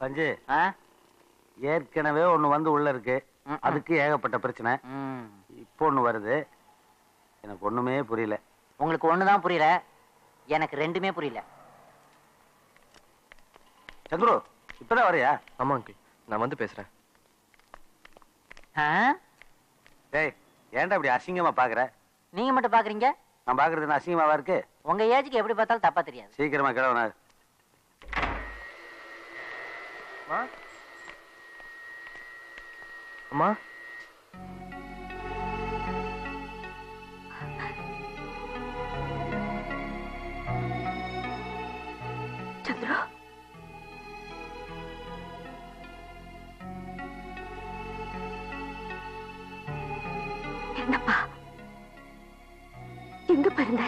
பஞ்சு ஏற்கனவே ஒண்ணு வந்து உள்ள இருக்கு. அதுக்கு ஏகப்பட்ட பிரச்சனை. இப்போ ஒண்ணு வருது. எனக்கு ஒண்ணுமே புரியல. உங்களுக்கு ஒண்ணுதான் புரியல, எனக்கு ரெண்டுமே புரியல. சந்துரு இப்பதான் வரையா? ஆமா அங்கிள், நான் வந்து பேசுறேன். டேய் ஏன்டா இப்படி அசிங்கமா பாக்குற? நீங்க மட்டும் பாக்குறீங்க, நான் பாக்குறது அசிங்கமாவா இருக்கு? உங்க ஏஜுக்கு எப்படி பார்த்தாலும் தப்பா தெரியாது. சீக்கிரமா கிளம்புனா. அம்மா சந்திரா, என்னப்பா எங்க பிறந்த?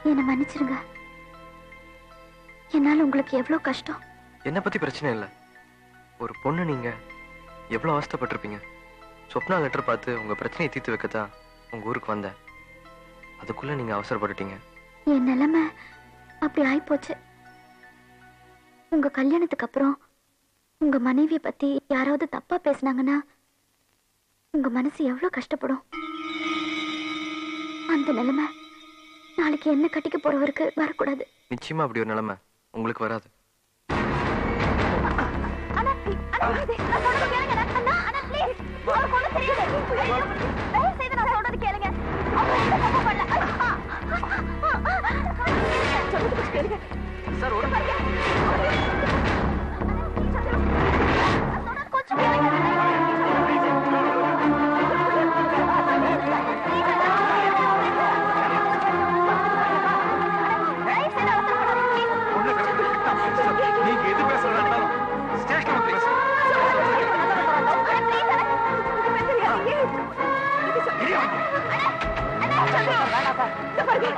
என்ன மன்னிச்சிருங்க. என்னால உங்களுக்கு எவ்வளவு கஷ்டம். என்ன பத்தி பிரச்சனை இல்லை. ஒரு பொண்ணு நீங்க எவ்வளவு அவஸ்தைப்பட்டிருப்பீங்க. சொப்னா லெட்டர் பார்த்து உங்க பிரச்சனையை தீர்த்து வைக்கத்தான் உங்க ஊருக்கு வந்தேன். அதுக்குள்ள நீங்க அவசரப்பட்டுட்டீங்க. என் நிலைமை அப்படி ஆயிப்போச்சு. உங்க கல்யாணத்துக்கு அப்புறம் உங்க மனைவியை பத்தி யாராவது தப்பா பேசினாங்கன்னா உங்க மனசு எவ்வளவு கஷ்டப்படும். அந்த நிலைமை நாளைக்கு என்ன கட்டிக்க போறவருக்கு வரக்கூடாது. நிச்சயமா அப்படி ஒரு நிலைமை உங்களுக்கு வராது.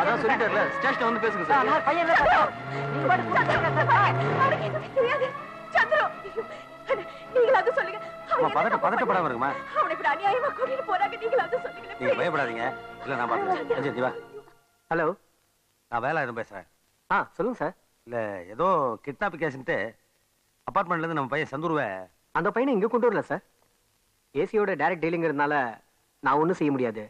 அதான் சொல்லிட்டேன்ல, ஸ்டேஷன் வந்து பேசுங்க சார். பதட்டப்படாம இருக்குமா? நீங்க பயப்படாதீங்க. இல்ல நான் பாத்துக்கிறேன். ஹலோ, நான் வேலாயுதம் பேசுறேன். சொல்லுங்க சார். இல்ல ஏதோ கிட்னாப் கேஸ்ன்ட்டு அபார்ட்மெண்ட்ல இருந்து நம்ம பையன் சந்துருவ. அந்த பையனை இங்க கொண்டு வரல சார். ஏசியோட டைரக்ட் டீலிங்கிறதுனால நான் ஒன்றும் செய்ய முடியாது.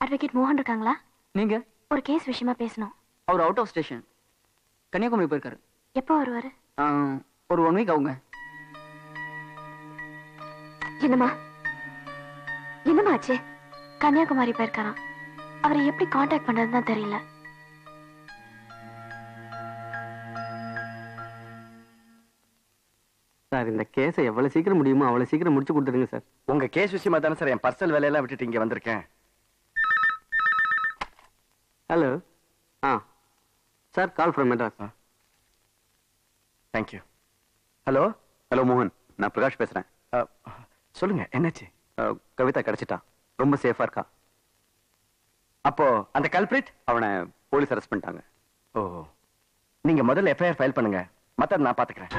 அட்வொகேட் மோகன் இருக்காங்களா? நீங்க ஒரு கேஸ் விஷயமா பேசணும். அவர் அவுட் ஆஃப் ஸ்டேஷன் கன்னியாகுமரி போயிருக்காரு. எப்போ வருவாரு? ஒரு 1 வீக் ஆகுங்க. என்னம்மா என்னம்மா ஆச்சு? கன்னியாகுமரி போயிருக்காராம். அவரை எப்படி காண்டாக்ட் பண்றதுன்னு தான் தெரியல. சார், இந்த கேஸை எவ்வளவு சீக்கிரம் முடியுமோ அவ்வளவு சீக்கிரம் முடிச்சு கொடுத்துருங்க சார். உங்க கேஸ் விஷயமா தானே சார் என் பர்சனல் வேலையெல்லாம் விட்டுட்டு இங்க வந்திருக்கேன். Hello, sir, call from Madras. Thank you. Hello hello மோகன், நான் பிரகாஷ் பேசுறேன். சொல்லுங்க, என்னாச்சு? கவிதா கிடைச்சிட்டா, ரொம்ப சேஃபா இருக்கா. அப்போ அந்த கல்பிரிட் அவனை போலீஸ் அரெஸ்ட் பண்ணிட்டாங்க. ஓ, நீங்க முதல்ல எஃப்ஐஆர் ஃபைல் பண்ணுங்க, மத்தத நான் பாத்துக்கிறேன்.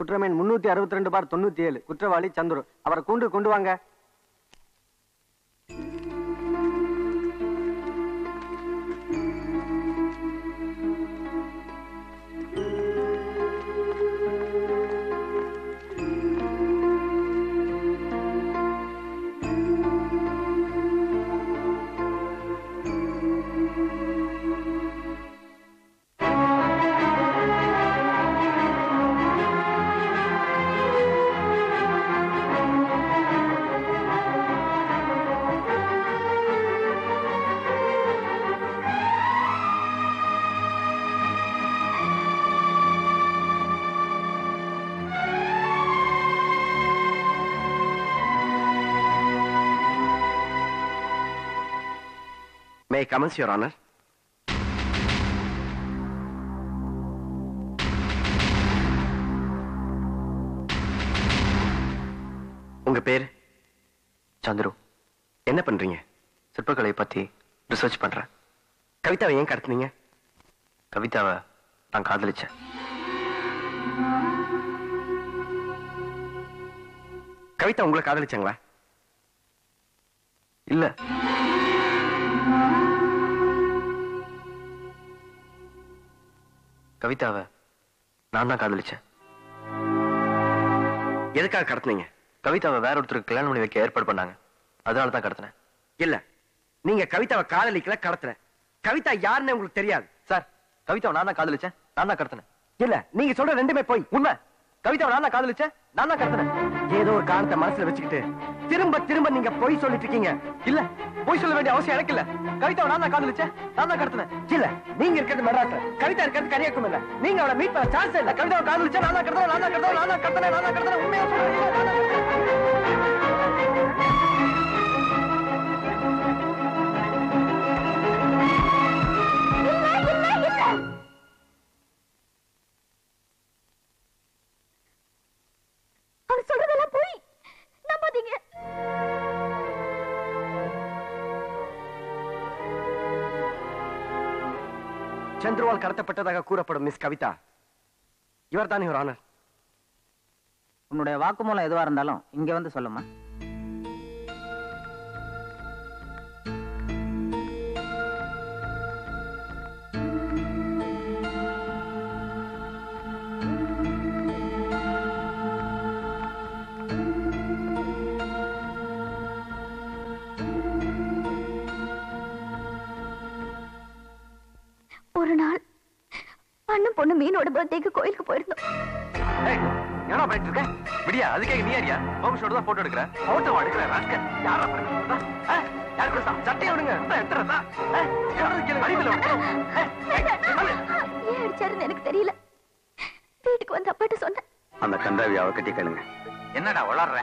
குற்றமேன் 362/97, குற்றவாளி சந்துரு. அவரை கொண்டு வாங்க. மே கமெண்ட்ஸ் யுவர் ஆனர். உங்க பேர்? சந்துரு. என்ன பண்றீங்க? சிற்பக்கலை பத்தி ரிசர்ச் பண்றேன். கவிதாவை ஏன் கடத்துனீங்க? கவிதாவை நான் காதலிச்சேன். கவிதா உங்களை காதலிச்சாங்களா? இல்ல. கவிதாவை நான் தான் காதலிச்சேன். எதுக்காக கடத்துனீங்க? கவிதாவை வேற ஒருத்தருக்கு கல்யாணம் பண்ணி வைக்க ஏற்பாடு பண்ணாங்க, அதனால தான் கடத்தினேன். இல்ல, நீங்க கவிதாவை காதலிக்கல, கடத்தல. கவிதா யாருன்னு உங்களுக்கு தெரியாது. சார், கவிதாவை நான் தான் காதலிச்சேன், நான் தான் கடத்தினேன். இல்ல, நீங்க சொல்ற ரெண்டுமே போய். உண்மை. கவிதாவை நான் தான் காதலிச்சேன், நான் தான் கடத்தினேன். ஏதோ ஒரு காரணத்தை மனசுல வச்சுக்கிட்டு திரும்ப திரும்ப நீங்க பொய் சொல்லிட்டு இருக்கீங்க. இல்ல, போய் சொல்ல வேண்டிய அவசியம் எனக்கு இல்ல. கவிதாவை நான் தான் காதலிச்சேன், நான் தான் கடத்தினேன். இல்ல, நீங்க இருக்கிறது மெட்ராஸ்ல, கவிதா இருக்கிறது கன்னியாகுமரியில. நீங்க அவளை மீட் பண்ண சான்ஸ் இல்ல. கவிதாவை காதலிச்சேன், நான் தான் கடத்தினேன், நான் தான் கடத்தினேன், நான் தான் கடத்தினேன், நான் தான் கடத்தினேன். உண்மையா அவன் சொல்றதெல்லாம் போய் நம்பாதீங்க. சந்துருவால் கடத்தப்பட்டதாக கூறப்படும் மிஸ் கவிதா இவர்தான் யுவர் ஆனர். உன்னுடைய வாக்குமூலம் எதுவா இருந்தாலும் இங்க வந்து சொல்லுமா. ஒரு நாள் அண்ணன் பொண்ணு மீனோட பர்த்டேக்கு கோயிலுக்கு போயிருந்தோம். என்ன பண்ணிட்டு இருக்க? விடியா, அதுக்காக நீ யாரியா? ஹோம்ஷோட தான் போட்டோ எடுக்கிற. போட்டோ எடுக்கிற ராஸ்க. யாரா பண்ணா? யார் கொடுத்தா? சட்டையை விடுங்க. எட்டறதா? யாரது கேளு. அடிக்கல. ஏன் அடிச்சாருன்னு எனக்கு தெரியல. வீட்டுக்கு வந்து அப்பாட்ட சொன்னேன். அந்த கண்டாவி அவ கட்டி கேளுங்க. என்னடா வளர்ற?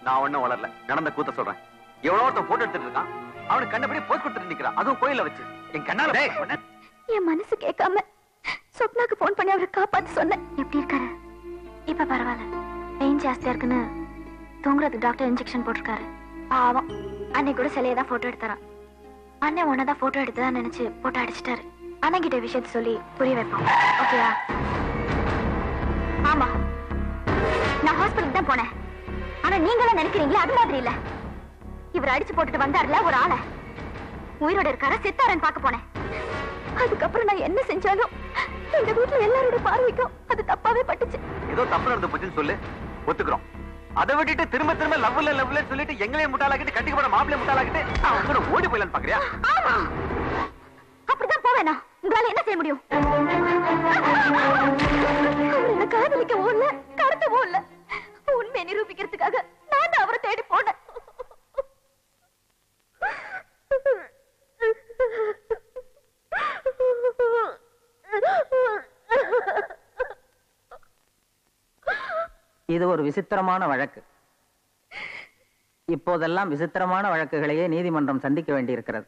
நான் ஒண்ணும் வளரல, நடந்த கூத்த சொல்றேன். எவ்வளவு ஒருத்தன் போட்டோ எடுத்துட்டு இருக்கான், அவனுக்கு கண்டபடி போய் கொடுத்துட்டு நிக்கிறான், அதுவும் கோயில வச்சு. என் கண்ணால என் மனசு கேட்காம சொப்னாக்கு போன் பண்ணி அவரை காப்பாத்து சொன்னேன். எப்படி இருக்காரு? இப்ப பரவாயில்ல. பெயின் ஜாஸ்தியா இருக்குன்னு தூங்குறது டாக்டர் இன்ஜெக்ஷன் போட்டிருக்காரு. பாவம், அன்னைக்கு கூட சிலையை தான் போட்டோ எடுத்தாராம். அண்ணன் உன்னதான் போட்டோ எடுத்துதான் நினைச்சு போட்டோ அடிச்சிட்டாரு. அண்ணன் கிட்ட விஷயத்த சொல்லி புரிய வைப்போம், ஓகேவா? ஆமா, நான் ஹாஸ்பிட்டலுக்கு தான் போனேன். ஆனா நீங்களும் நினைக்கிறீங்களா அது மாதிரி இல்ல. இவர் அடிச்சு போட்டுட்டு வந்தாருல ஒரு ஆளை, உயிரோட இருக்காரா செத்தாரன்னு பார்க்க போனேன். அதுக்கப்புறம் நான் என்ன செஞ்சாலும் இந்த வீட்டுல எல்லாரோட பார்வைக்கும் அது தப்பாவே பட்டுச்சு. ஏதோ தப்பு நடந்து போச்சுன்னு சொல்லு, ஒத்துக்கிறோம். அதை விட்டுட்டு திரும்ப திரும்ப லவ்ல சொல்லிட்டு எங்களையும் முட்டாளாக்கிட்டு கட்டிக்கு போட மாப்பிளைய முட்டாளாக்கிட்டு அவங்க ஓடி போயிடலான்னு பாக்குறியா? ஆமா, அப்படிதான் போவேனா? உங்களால என்ன செய்ய முடியும்? அவர் என்ன காதலிக்கவோ இல்ல, கடத்தவோ இல்ல. உண்மையை நிரூபிக்கிறதுக்காக நான் தான் அவரை தேடி போனேன். இது ஒரு விசித்திரமான வழக்கு. இப்போதெல்லாம் விசித்திரமான வழக்குகளையே நீதிமன்றம் சந்திக்க வேண்டியிருக்கிறது.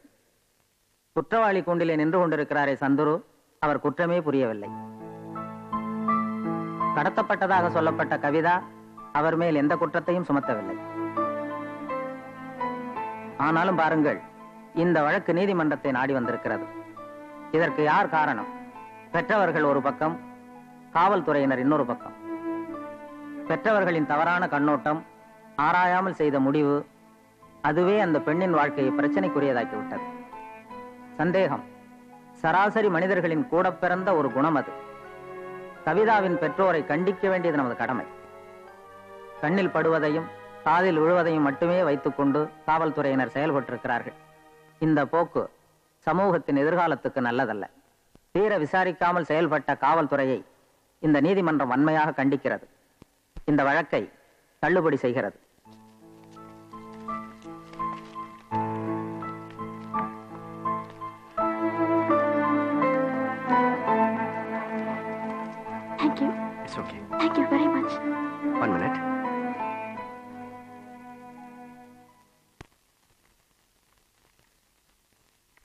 குற்றவாளி கூண்டிலே நின்று கொண்டிருக்கிறாரே சந்துரு, அவர் குற்றமே புரியவில்லை. கடத்தப்பட்டதாக சொல்லப்பட்ட கவிதா அவர் மேல் எந்த குற்றத்தையும் சுமத்தவில்லை. ஆனாலும் பாருங்கள், இந்த வழக்கு நீதிமன்றத்தை நாடி வந்திருக்கிறது. இதற்கு யார் காரணம்? பெற்றவர்கள் ஒரு பக்கம், காவல்துறையினர் இன்னொரு பக்கம். பெற்றவர்களின் தவறான கண்ணோட்டம், ஆராயாமல் செய்த முடிவு, அதுவே அந்த பெண்ணின் வாழ்க்கையை பிரச்சனைக்குரியதாக்கிவிட்டது. சந்தேகம் சராசரி மனிதர்களின் கூட பிறந்த ஒரு குணம். அது கவிதாவின் பெற்றோரை கண்டிக்க வேண்டியது நமது கடமை. கண்ணில் படுவதையும் காதில் விழுவதையும் மட்டுமே வைத்துக்கொண்டு காவல்துறையினர் செயல்பட்டிருக்கிறார்கள். இந்த போக்கு சமூகத்தின் எதிர்காலத்துக்கு நல்லதல்ல. தீர விசாரிக்காமல் செயல்பட்ட காவல்துறையை இந்த நீதிமன்றம் வன்மையாக கண்டிக்கிறது. இந்த வழக்கை தள்ளுபடி செய்கிறது. Thank you. It's okay. Thank you very much. 1 minute.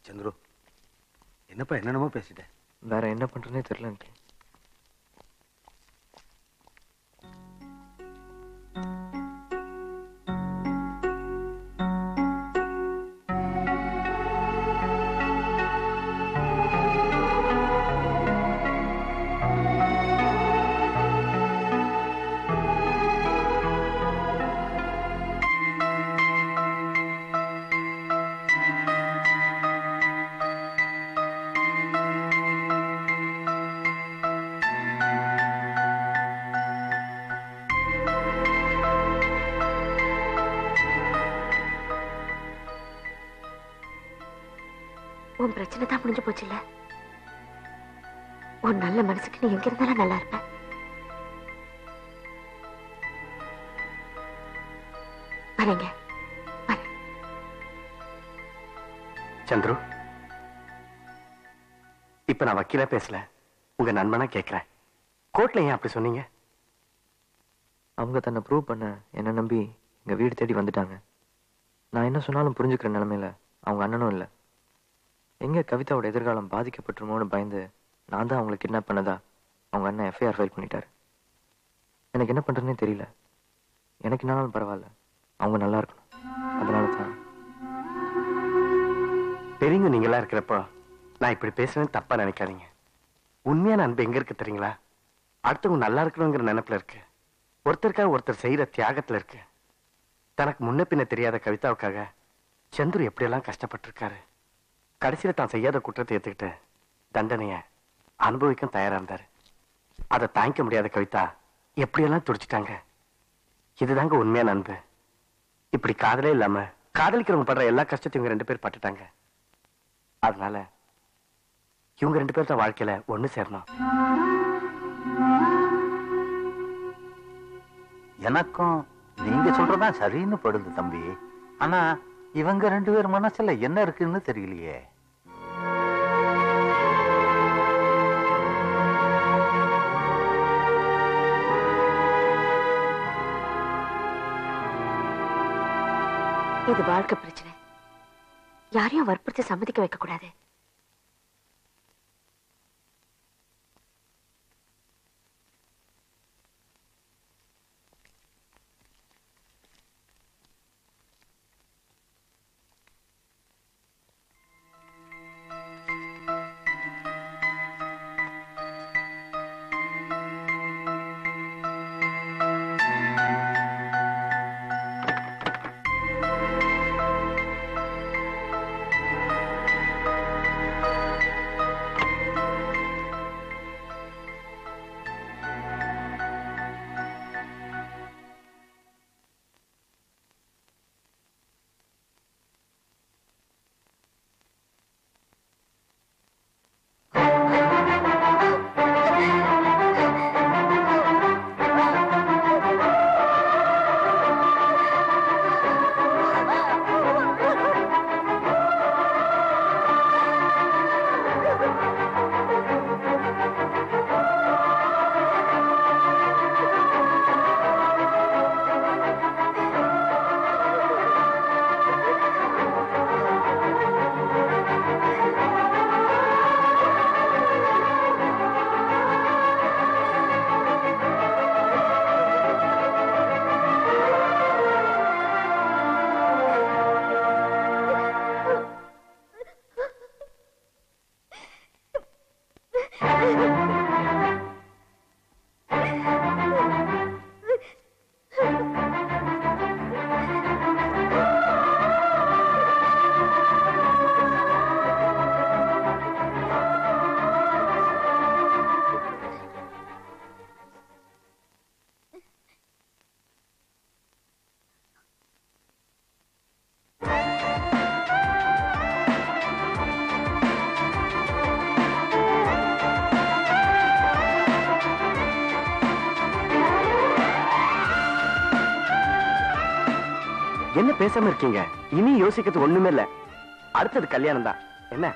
Chandru, என்னப்பா என்னென்னமோ பேசிட்டேன். வேற என்ன பண்றதுனே தெரியல அங்கிள். உன் பிரச்சனை தான் முடிஞ்சு போச்சு இல்ல? உன் நல்ல மனசுக்கு நீ எங்க இருந்தாலும் நல்லா இருப்ப. வரேங்க. சந்துரு, இப்ப நான் வக்கீலா பேசல, உங்க நண்பனா கேட்கிறேன். கோர்ட்ல ஏன் அப்படி சொன்னீங்க? அவங்க தன்னை ப்ரூவ் பண்ண என்ன நம்பி எங்க வீடு தேடி வந்துட்டாங்க. நான் என்ன சொன்னாலும் புரிஞ்சுக்கிற நிலைமையில அவங்க அண்ணனும் இல்லை. எங்க கவிதாவோட எதிர்காலம் பாதிக்கப்பட்டுருமோன்னு பயந்து நான் தான் அவங்களை கிட்னாப் பண்ணதா அவங்க அண்ணன் எஃப்ஐஆர் ஃபைல் பண்ணிட்டாரு. எனக்கு என்ன பண்றதுனே தெரியல. எனக்கு என்னாலும் பரவாயில்ல, அவங்க நல்லா இருக்கணும். அதனால தான். பெரியவங்க நீங்களா இருக்கிறப்போ நான் இப்படி பேசுறேன்னு தப்பா நினைக்காதீங்க. உண்மையான அன்பு எங்க இருக்கு தெரியுங்களா? அடுத்தவங்க நல்லா இருக்கணுங்கிற நினைப்புல இருக்கு. ஒருத்தருக்காக ஒருத்தர் செய்யற தியாகத்துல இருக்கு. தனக்கு முன்ன பின்ன தெரியாத கவிதாவுக்காக சந்துரு எப்படியெல்லாம் கஷ்டப்பட்டிருக்காரு. கடைசியில தான் செய்யாத குற்றத்தை ஏத்துக்கிட்டு தண்டனைய அனுபவிக்கும் தயாரா இருந்தாரு. அதை தாங்கிக்க முடியாத கவிதா எப்படியெல்லாம் துடிச்சிட்டாங்க. இதுதாங்க உண்மையான அன்பு. இப்படி காதலே இல்லாம காதலிக்கிறவங்க படுற எல்லா கஷ்டத்தையும் இவங்க 2 பேர் பட்டுட்டாங்க. அதனால இவங்க 2 பேர் தான் வாழ்க்கையில ஒண்ணு சேரணும். எனக்கும் நீங்க சொல்றதான் சரின்னு படுது தம்பி. ஆனா இவங்க 2 பேர் மனசுல என்ன இருக்குன்னு தெரியலையே. இது வாழ்க்கை பிரச்சனை. யாரையும் வற்புறுத்தி சம்மதிக்க வைக்க கூடாது. என்ன பேசாம இருக்கீங்க? இனி யோசிக்கிறது ஒண்ணுமே இல்ல. அடுத்தது கல்யாணம் தான். என்ன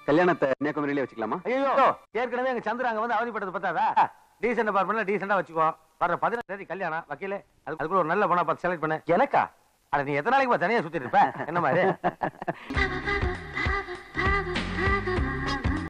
கல்யாணத்தை கன்னியாகுமரியிலே வச்சுக்கலாமா? ஐயோ, ஏற்கனவே எங்க சந்திர அங்க வந்து அவதிப்பட்டது பத்தாதா? டீசென்ட் பார்ப்பனா டீசெண்டா வச்சுக்கோ. வர 15 தேதி கல்யாணம். வக்கீலே அதுக்குள்ள ஒரு நல்ல பொண்ணா பார்த்து செலக்ட் பண்ணு. எனக்கா? அட நீ எத்தனை நாளைக்கு தனியா சுத்திட்டு இருப்ப? என்ன மாதிரி